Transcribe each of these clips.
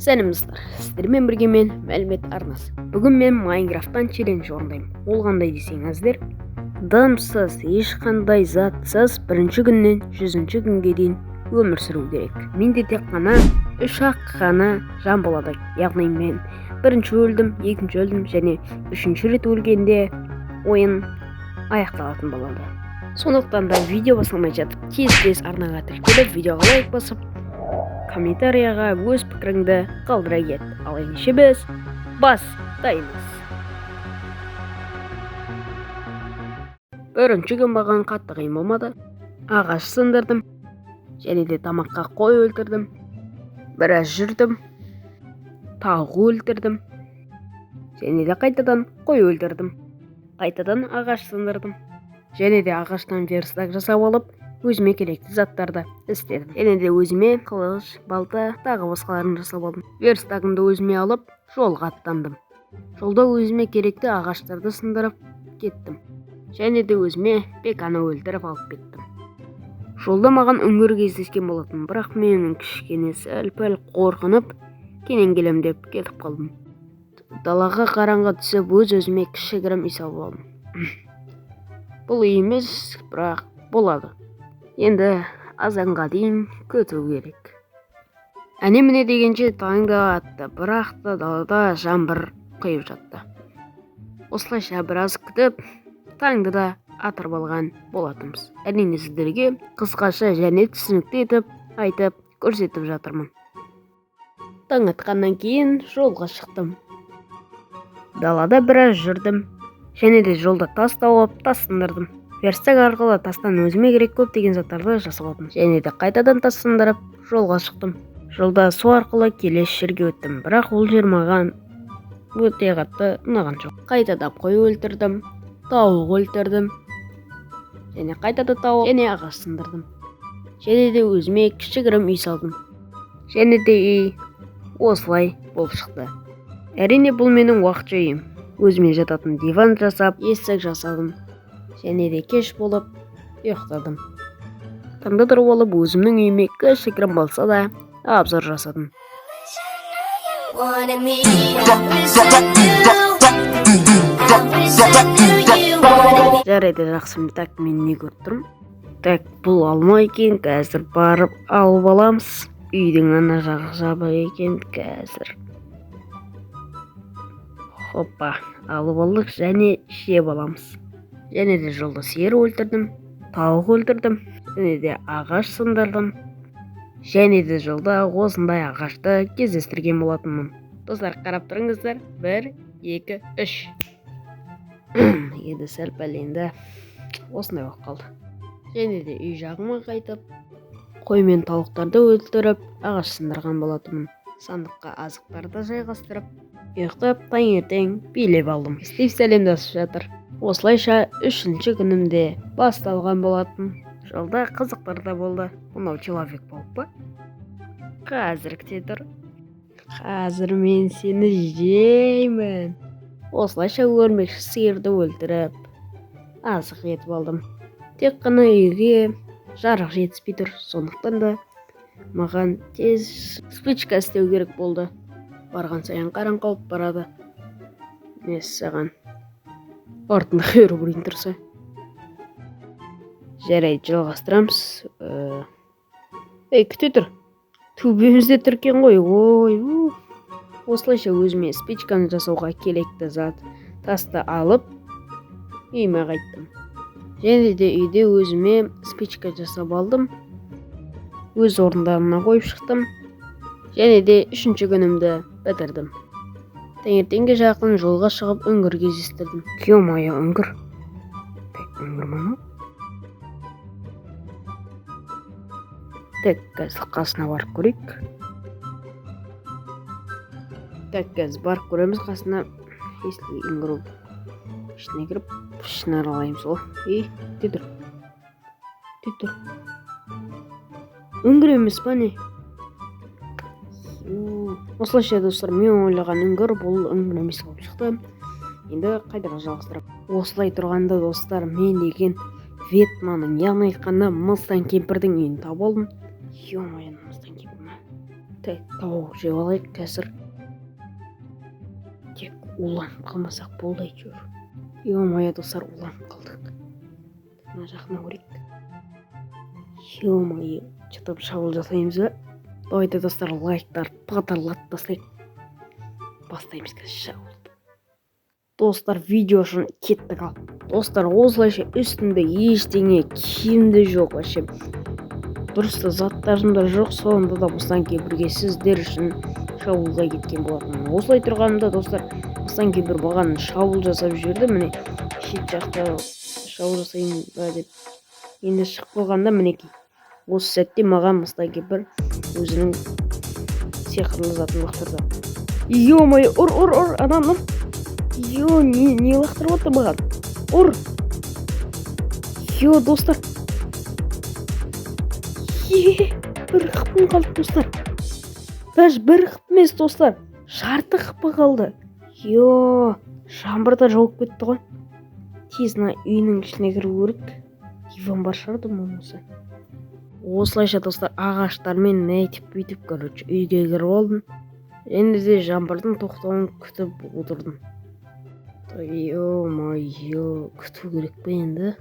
Сәлем достар, сіздермен бірге мен мәлімет арнасы. Бүгін мен Майнкрафттан челлендж орындаймын. Ол қандай десеңіздер, дымсыз, ешқандай затсыз бірінші күннен 100-ші күнге дейін өмір сүру керек. Менде тек қана 3-ақ қана жан болады. Яғни мен бірінші өлдім, екінші өлдім және үшінші рет өлгенде ойын аяқталатын болады. Сондықтан да видео басталмай жатып, тез арнаға тіркеліп, видеоға лайк басып, комментарияға өз пікіріңді қалдыра кет. Ал ендеше біз бастаймыз. Бірінші күн маған қатты қиын болмады. Ағаш сындырдым және де тамаққа қой өлтірдім. Біраз жүрдім, тауық өлтірдім және де қайтадан қой өлтірдім. Қайтадан ағаш сындырдым және де ағаштан верстак жасап алып, өзіме керекті заттарды істедім. Және де өзіме қылыш, балта, тағы басқаларын жасап алдым. Верстагымды өзіме алып, жолға аттандым. Жолда өзіме керекті ағаштарды сындырып кеттім. Және де өзіме пеканы өлтіріп алып кеттім. Жолда маған үңгір кездескен болатын, бірақ мен кішкене сәл-пәл қорқынып, кенен келем деп кетіп қалдым. Далаға қараңғы түсіп, өз-өзіме кішігірім үй салып алдым. Бұл үй емес, бірақ болады. Енді азанға дейін күту керек. Әне-міне дегенше таң да атты, бірақ та далада жаңбыр құйып жатты. Осылайша біраз күтіп, таңды да атырып алған болатынбыз. Әрине сіздерге қысқаша және түсінікті етіп айтып көрсетіп жатырмын. Таң атқаннан кейін жолға шықтым. Далада біраз жүрдім және де жолда тас тауып, тас сындырдым. Верстак арқылы тастан өзіме керек көптеген заттарды жасап алдым. Және де қайтадан тас сындырып, жолға шықтым. Жолда су арқылы келесі жерге өттім, бірақ ол жер маған өте қатты ұнаған жоқ. Қайтадан қой өлтірдім, тауық өлтірдім және қайтадан тауық және ағаш сындырдым. Және де өзіме кішігірім үй салдым. Және де үй осылай болып шықты. Әрине бұл менің уақытша үйім. Өзіме жататын диван жасап, есік жасадым. Және де кеш болып ұйықтадым. Таңда тұрып алып, өзімнің үйіме кішігірім болса да обзор жасадым. Жарайды, жақсым. Так, мен не көріп тұрмын? Так, бұл алма екен, қазір барып алып аламыз. Үйдің ана жағы жабық екен, қазір. Хоппа, алып алдық және жеп аламыз. Және де жолда сиыр өлтірдім, тауық өлтірдім, және де ағаш сындырдым. Және де жолда осындай ағашты кездестірген болатынмын. Достар, қарап тұрыңыздар. 1, 2, 3. Енді сәл-пәл енді осындай болып қалды. Және де үй жағыма қайтып, қой мен тауықтарды өлтіріп, ағаш сындырған болатынмын. Сандыққа азықтарды жайғастырып, ұйықтап, таңертең билеп алдым. Стив сәлемдесіп жатыр. Осылайша 3-ші күнімде басталған болатын. Жолда қызықтар да болды. Мынау человек болып па? Қазір күте тұр. Қазір мен сені жеймін. Осылайша өрмекші сиырды өлтіріп, азық етіп алдым. Тек қана үйге жарық жетіспей тұр. Сондықтан да маған тез спичка істеу керек болды. Барған сайын қараңғы болып барады. Саған артында херобрин тұрса. Жарайды, жалғастырамыз. Күте тұр. Төбемізде түркен ғой. Осылайша өзіме спичканы жасауға керекті зат тасты алып, үйіме қайттым. Және де үйде өзіме спичка жасап алдым. Өз орындарына қойып шықтым. Және де 3-ші күнімді бітірдім. Таңертеңге жақын жолға шығып үңгір кездестірдім. Ё-мое, үңгір. Үңгір мана. Қазір қасына барып көрейік. Қазір барып көреміз қасына. Если үңгір ішіне кіріп, ішіне аралаймыз ғой. Тұр. Үңгір емес па не? Осылайша достар, мен ойлаған үңгір бұл үңгір емес болып шықты. Енді қайдаға жалғастырып. Осылай тұрғанда достар, мен деген Ветманың, яғни айтқанда Мыстан кемпірдің үйін тауып алдым. Ё-мое, Мыстан кемпір ма? Тауық жеп алайық қазір. Тек уланып қалмасақ болды әйтеуір. Е-мое, достар, уланып қалдық. Мына жақына көрейік. Е-мое, чытып шабуыл жасаймыз ба? Давайте, достар, лайктар патырлап тастайық. Бастаймыз қазір шабуылды. Достар, видео үшін кеттік ал. Достар, осылайша үстімде ештеңе киімде жоқ вообще. Дұрыста заттарым да жоқ, сонда да осыдан кейбірге сіздер үшін шабуылға кеткен болатынмын. Осылай тұрғанымда, достар, осыдан кейбір маған шабуыл жасап жіберді. Міне шет жақта шабуыл жасайын ба деп енді шығып қалғанда, мінекей осы сәтте маған осыдан кейбір өзінің сиқырлы затын лақтырды. Е-мое, ұр адамым. Не лақтырып отыр маған? Ұр. Достар. Бір қыпын қалды, достар. Даже бір қып емес, достар. Жарты қыпы қалды. Жаңбырда жауып кетті ғой. Тез үйінің ішіне кіру керек. Диван бар шығар болмаса. Осылайша, достар, ағаштармен бүйтіп, короче, үйге кіріп алдым. Енді де жаңбырдың тоқтауын күтіп отырдым. Е-мое, күту керек пе енді?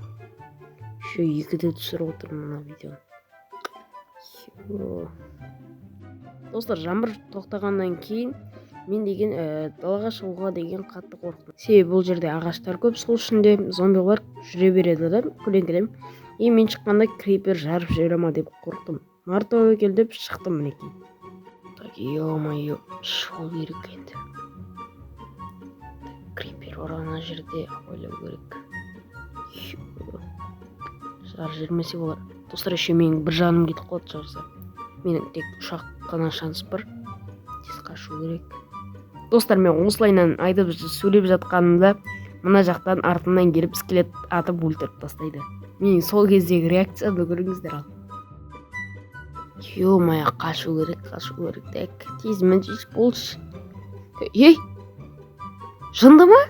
Еще 2-де түсіріп отырмын мына видеоны. Достар, жаңбыр тоқтағаннан кейін мен деген далаға шығуға деген қатты қорықтым. Себебі бұл жерде ағаштар көп, сол ішінде зомбилар жүре береді да, көлеңкелем. Мен шыққанда крипер жарып жібере ма деп қорықтым. Мартауы келдіп шықтым мінекей. Е-мое, шығу керек енді. Крипер орана жерде ойлау керек. Жар жермесе болар. Достар, еще менің бір жаным кетіп қалды жарса. Менің тек ұшақ қана шанс бар. Тез қашу керек. Достар, мен осылайынан айтып сөйлеп жатқанымда мына жақтан артынан келіп скелет атып өлтіріп тастайды. Менің сол кездегі реакциямды көріңіздер ал. Е-мое, қашу керек. Так, тез мінжеш болшы. Жынды ма?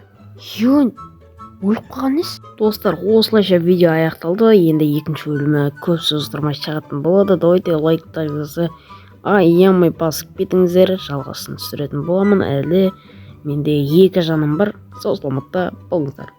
Өліп қалған несі? Достар, осылайша видео аяқталды. Енді екінші бөлімі көп создырмай шығатын болады. Давайте лайктарыңызды аямай басып кетіңіздер. Жалғасын түсіретін боламын. Әлі менде 2 жаным бар. Сау саламатта болыңыздар.